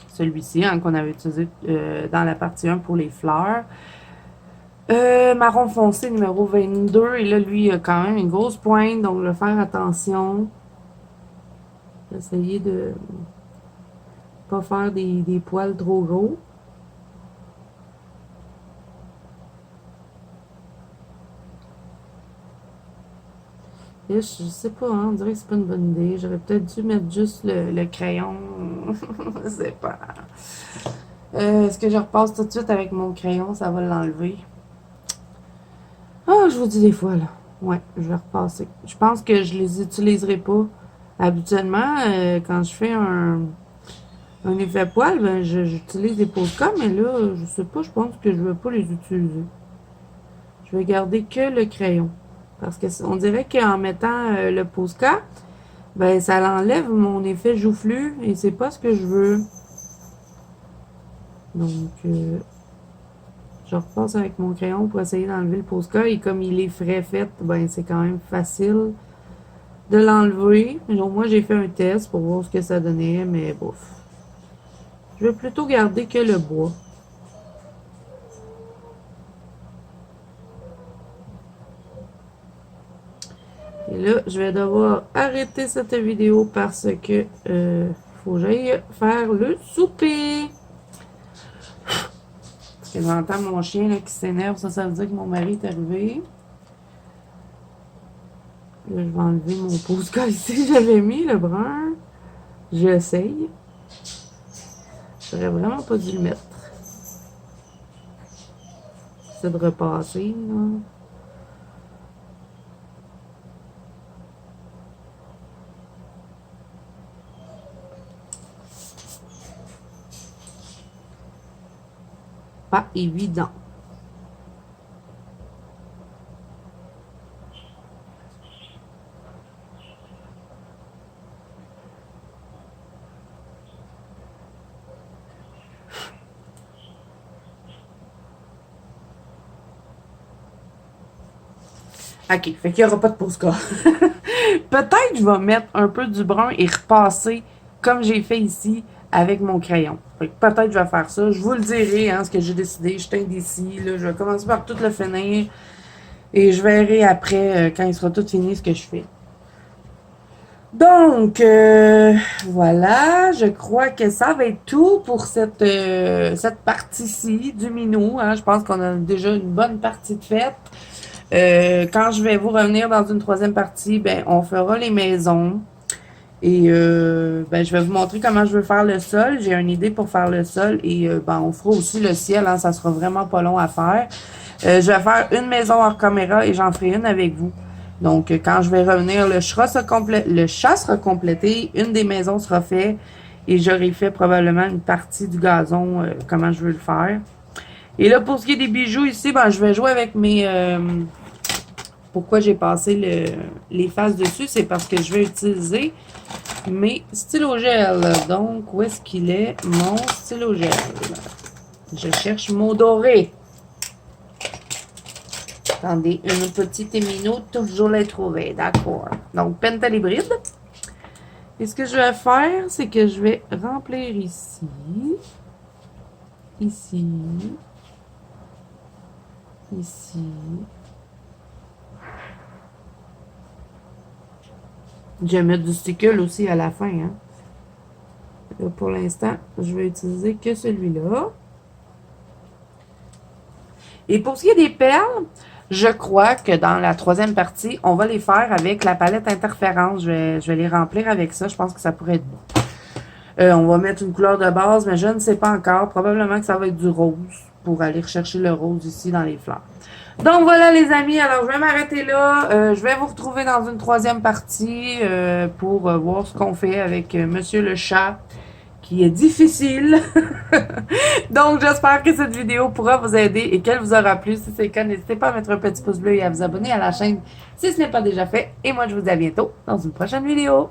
Celui-ci, hein, qu'on avait utilisé dans la partie 1 pour les fleurs. Marron foncé numéro 22. Et là, lui, il a quand même une grosse pointe. Donc, je vais faire attention. Essayer de pas faire des poils trop gros. Et je sais pas, hein, on dirait que c'est pas une bonne idée. J'aurais peut-être dû mettre juste le crayon. Je sais pas. Est-ce que je repasse tout de suite avec mon crayon? Ça va l'enlever. Ah, je vous dis des fois, là. Ouais, je vais repasser. Je pense que je les utiliserai pas. Habituellement, quand je fais un effet poil, ben, j'utilise des Posca, mais là, je sais pas, je pense que je vais pas les utiliser. Je vais garder que le crayon. Parce que on dirait qu'en mettant le Posca, ben, ça l'enlève mon effet joufflu et c'est pas ce que je veux. Donc, je repasse avec mon crayon pour essayer d'enlever le Posca et comme il est frais fait, ben, c'est quand même facile de l'enlever. Donc, moi, j'ai fait un test pour voir ce que ça donnait, mais bouf. Je vais plutôt garder que le bois. Et là, je vais devoir arrêter cette vidéo parce que faut que j'aille faire le souper. Parce que j'entends mon chien là, qui s'énerve, ça veut dire que mon mari est arrivé. Là, je vais enlever mon Posca ici. J'avais mis le brun. J'essaye. J'aurais vraiment pas dû le mettre. C'est de repasser, là. Pas évident. OK, fait qu'il n'y aura pas de Posca. Peut-être je vais mettre un peu du brun et repasser comme j'ai fait ici avec mon crayon. Peut-être je vais faire ça. Je vous le dirai, hein, ce que j'ai décidé. Je suis indécis. Là, je vais commencer par tout le finir. Et je verrai après, quand il sera tout fini, ce que je fais. Donc, voilà, je crois que ça va être tout pour cette partie-ci du minou. Hein. Je pense qu'on a déjà une bonne partie de faite. Quand je vais vous revenir dans une troisième partie, ben, on fera les maisons. Et ben, je vais vous montrer comment je veux faire le sol. J'ai une idée pour faire le sol. Et ben, on fera aussi le ciel. Hein, ça sera vraiment pas long à faire. Je vais faire une maison hors caméra et j'en ferai une avec vous. Donc, quand je vais revenir, le chat sera complété, une des maisons sera faite et j'aurai fait probablement une partie du gazon, comment je veux le faire. Et là, pour ce qui est des bijoux ici, ben, je vais jouer avec mes... pourquoi j'ai passé les faces dessus, c'est parce que je vais utiliser mes stylos gel. Donc, où est-ce qu'il est, mon stylo gel? Je cherche mon doré. Attendez, une petite minute, je l'ai trouvé, d'accord. Donc, pentalibride. Et ce que je vais faire, c'est que je vais remplir ici, ici, ici. Je vais mettre du stickle aussi à la fin. Hein. Là, pour l'instant, je vais utiliser que celui-là. Et pour ce qui est des perles, je crois que dans la troisième partie, on va les faire avec la palette interférence. Je vais les remplir avec ça. Je pense que ça pourrait être bon. On va mettre une couleur de base, mais je ne sais pas encore. Probablement que ça va être du rose pour aller rechercher le rose ici dans les fleurs. Donc voilà les amis, alors je vais m'arrêter là. Je vais vous retrouver dans une troisième partie pour voir ce qu'on fait avec Monsieur le chat, qui est difficile. Donc j'espère que cette vidéo pourra vous aider et qu'elle vous aura plu. Si c'est le cas, n'hésitez pas à mettre un petit pouce bleu et à vous abonner à la chaîne si ce n'est pas déjà fait. Et moi je vous dis à bientôt dans une prochaine vidéo.